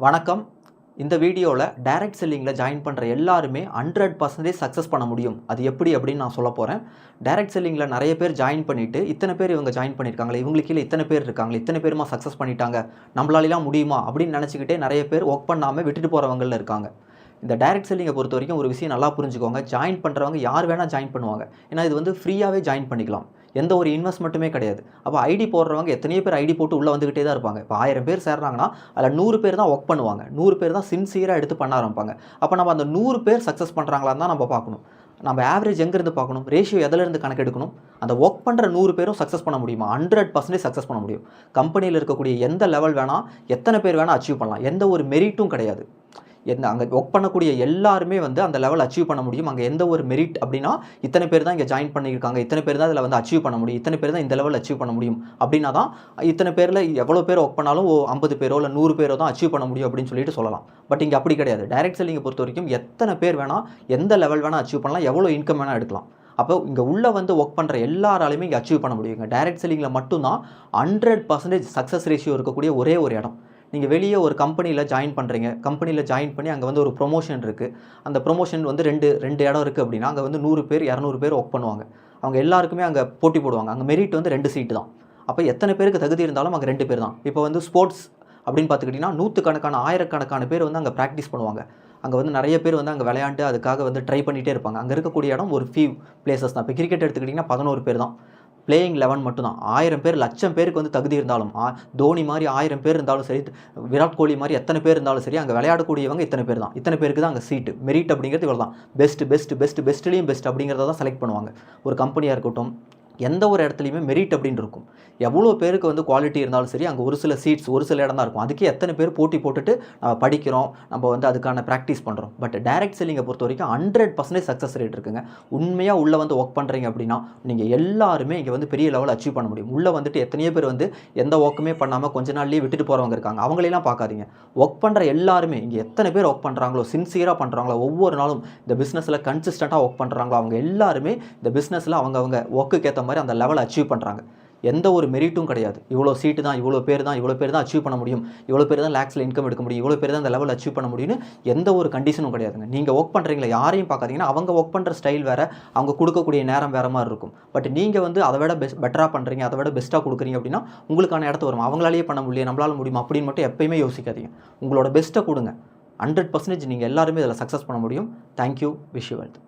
வணக்கம். இந்த வீடியோவில் டைரக்ட் செல்லிங்கில் ஜாயின் பண்ணுற எல்லாருமே 100% சக்ஸஸ் பண்ண முடியும். அது எப்படி அப்படின்னு நான் சொல்ல போகிறேன். டைரக்ட் செல்லிங்கில் நிறைய பேர் ஜாயின் பண்ணிவிட்டு இத்தனை பேர் இவங்க ஜாயின் பண்ணியிருக்காங்களே, இவங்களுக்கு கீழே இத்தனை பேர் இருக்காங்களே, இத்தனை பேருமா சக்ஸஸ் பண்ணிட்டாங்க, நம்மளாலாம் முடியுமா அப்படின்னு நினச்சிக்கிட்டே நிறைய பேர் ஒர்க் பண்ணாமல் விட்டுட்டு போகிறவங்களில் இருக்காங்க. இந்த டைரக்ட் செல்லிங்கை பொறுத்த வரைக்கும் ஒரு விஷயம் நல்லா புரிஞ்சுக்கோங்க. ஜாயின் பண்ணுறவங்க யார் வேணால் ஜாயின் பண்ணுவாங்க. ஏன்னா இது வந்து ஃப்ரீயாகவே ஜாயின் பண்ணிக்கலாம். எந்த ஒரு இன்வெஸ்ட்மெண்ட்டுமே கிடையாது. அப்போ ஐடி போடுறவங்க எத்தனையோ பேர் ஐடி போட்டு உள்ளே வந்துக்கிட்டே தான் இருப்பாங்க. இப்போ 1000 பேர் சேர்றாங்கன்னா அதில் 100 பேர் தான் ஒர்க் பண்ணுவாங்க. 100 பேர் தான் சின்சியராக எடுத்து பண்ண ஆரம்பிப்பாங்க. அப்போ நம்ம அந்த 100 பேர் சக்ஸஸ் பண்ணுறாங்களான்னு தான் நம்ம பார்க்கணும். நம்ம ஆவரேஜ் எங்கேருந்து பார்க்கணும், ரேஷியோ எதிலேருந்து கணக்கெடுக்கணும், அந்த ஒர்க் பண்ணுற 100 பேரும் சக்ஸஸ் பண்ண முடியுமா? 100% சக்ஸஸ் பண்ண முடியும். கம்பெனியில் இருக்கக்கூடிய எந்த லெவல் வேணால், எத்தனை பேர் வேணால் அச்சீவ் பண்ணலாம். எந்த ஒரு மெரிட்டும் கிடையாது. அங்கே ஒர்க் பண்ணக்கூடிய எல்லாருமே வந்து அந்த லெவல் அச்சீவ் பண்ண முடியும். அங்கே எந்த ஒரு மெரிட் அப்படின்னா, இத்தனை பேர் தான் இங்கே ஜாயின் பண்ணியிருக்காங்க, இத்தனை பேர் தான் இதில் வந்து அச்சீவ் பண்ண முடியும், இத்தனை பேர் தான் இந்த லெவல் அச்சீவ் பண்ண முடியும் அப்படின்னா தான் இத்தனை பேரில் எவ்வளோ பேர் ஒர்க் பண்ணாலும் 50 பேரோ இல்லை 100 பேரோ தான் அச்சீவ் பண்ண முடியும் அப்படின்னு சொல்லிட்டு சொல்லலாம். பட் இங்கே அப்படி கிடையாது. டைரக்ட் செல்லிங்கை பொறுத்த வரைக்கும் எத்தனை பேர் வேணால், எந்த லெவல் வேணால் அச்சீவ் பண்ணலாம், எவ்வளோ இன்கம் வேணால் எடுக்கலாம். அப்போ இங்கே உள்ளே வந்து ஒர்க் பண்ணுற எல்லாராலையுமே இங்கே அச்சீவ் பண்ண முடியுங்க. டைரக்ட் செல்லிங்கில் மட்டும்தான் 100% சக்ஸஸ் ரேஷியோ இருக்கக்கூடிய ஒரே ஒரு இடம். நீங்கள் வெளியே ஒரு கம்பெனியில் ஜாயின் பண்ணுறீங்க. கம்பெனியில் ஜாயின் பண்ணி அங்கே வந்து ஒரு ப்ரொமோஷன் இருக்குது. அந்த ப்ரொமோஷன் வந்து ரெண்டு இடம் இருக்குது அப்படின்னா, அங்கே வந்து 100 பேர் 200 பேர் ஒர்க் பண்ணுவாங்க. அவங்க எல்லாருக்குமே அங்கே போட்டி போடுவாங்க. அங்கே மெரிட் வந்து 2 சீட்டு தான். அப்போ எத்தனை பேருக்கு தகுதி இருந்தாலும் அங்கே 2 பேர் தான். இப்போ வந்து ஸ்போர்ட்ஸ் அப்படின்னு பார்த்துக்கிட்டிங்கன்னா, நூற்றுக்கணக்கான ஆயிரக்கணக்கான பேர் வந்து அங்கே ப்ராக்டிஸ் பண்ணுவாங்க. அங்கே வந்து நிறைய பேர் வந்து அங்கே விளையாண்டு அதுக்காக வந்து ட்ரை பண்ணிகிட்டே இருப்பாங்க. அங்கே இருக்கக்கூடிய இடம் ஒரு ஃபியூ பிளேசஸ் தான். இப்போ கிரிக்கெட் எடுத்துக்கிட்டிங்கன்னா 11 பேர் தான். பிளேயிங் 11 மட்டும்தான். 1000 பேர், லட்சம் பேருக்கு வந்து தகுதி இருந்தாலும், தோனி மாதிரி 1000 பேர் இருந்தாலும் சரி, விராட் கோலி மாதிரி எத்தனை பேர் இருந்தாலும் சரி, அங்கே விளையாடக்கூடியவங்க இத்தனை பேர் தான். இத்தனை பேருக்கு தான் அங்கே சீட்டு. மெரிட் அப்படிங்கிறது இவ்வளோ தான். பெஸ்ட்லேயும் பெஸ்ட் அப்படிங்கிறத தான் செலக்ட் பண்ணுவாங்க. ஒரு கம்பெனியாக இருக்கட்டும், எந்த ஒரு இடத்துலையுமே மெரிட் அப்படின்னு இருக்கும். எவ்வளோ பேருக்கு வந்து குவாலிட்டி இருந்தாலும் சரி, அங்கே ஒரு சில சீட்ஸ், ஒரு சில இடம் தான் இருக்கும். அதுக்கே எத்தனை பேர் போட்டி போட்டுட்டு நம்ம படிக்கிறோம், நம்ம வந்து அதுக்கான ப்ராக்டிஸ் பண்ணுறோம். பட் டைரக்ட் செல்லிங்கை பொறுத்த வரைக்கும் 100% சக்ஸஸ் ரேட் இருக்குங்க. உண்மையாக உள்ளே வந்து ஒர்க் பண்ணுறீங்க அப்படின்னா, நீங்கள் எல்லாருமே இங்கே வந்து பெரிய லெவலில் அச்சீவ் பண்ண முடியும். உள்ளே வந்துட்டு எத்தனையோ பேர் வந்து எந்த ஒர்க்குமே பண்ணாமல் கொஞ்ச நாள்லேயே விட்டுட்டு போகிறவங்க இருக்காங்க. அவங்களெல்லாம் பார்க்காதீங்க. ஒர்க் பண்ணுற எல்லாருமே இங்கே எத்தனை பேர் ஒர்க் பண்ணுறாங்களோ, சின்சியராக பண்ணுறாங்களோ, ஒவ்வொரு நாளும் இந்த பிஸ்னஸில் கன்சிஸ்டண்ட்டாக ஒர்க் பண்ணுறாங்களோ, அவங்க எல்லாருமே இந்த பிஸ்னஸில் அவங்க ஒர்க்குக்கு ஏற்ற மாதிரி அந்த லெவலை அச்சீவ் பண்ணுறாங்க. எந்த ஒரு மெரிட்டும் கிடையாது. இவ்வளோ சீட்டு தான், இவ்வளோ பேர் தான் அச்சீவ் பண்ண முடியும், இவ்வளோ பேர் தான் லேக்ஸில் இன்கம் எடுக்க முடியும், இவ்வளோ பேர் தான் அந்த லெவல் அச்சீவ் பண்ண முடியும்னு எந்த ஒரு கண்டிஷனும் கிடையாதுங்க. நீங்கள் ஒர்க் பண்ணுறீங்களா, யாரையும் பார்க்காதீங்கன்னா, அவங்க ஒர்க் பண்ணுற ஸ்டைல் வேறு, அவங்க கொடுக்கக்கூடிய நேரம் வேறு மாதிரி இருக்கும். பட் நீங்கள் வந்து அதை விட பெட்டராக பண்ணுறீங்க, அதை விட பெஸ்ட்டாக கொடுக்குறீங்க அப்படின்னா உங்களுக்கான இடத்த வரும். அவங்களாலேயே பண்ண முடியல, நம்மளால முடியுமா அப்படின்னு மட்டும் எப்பயுமே யோசிக்காதீங்க. உங்களோட பெஸ்ட்டை கொடுங்க. 100% நீங்கள் எல்லாருமே இதில் சக்ஸஸ் பண்ண முடியும். தேங்க்யூ. Wish you wealth.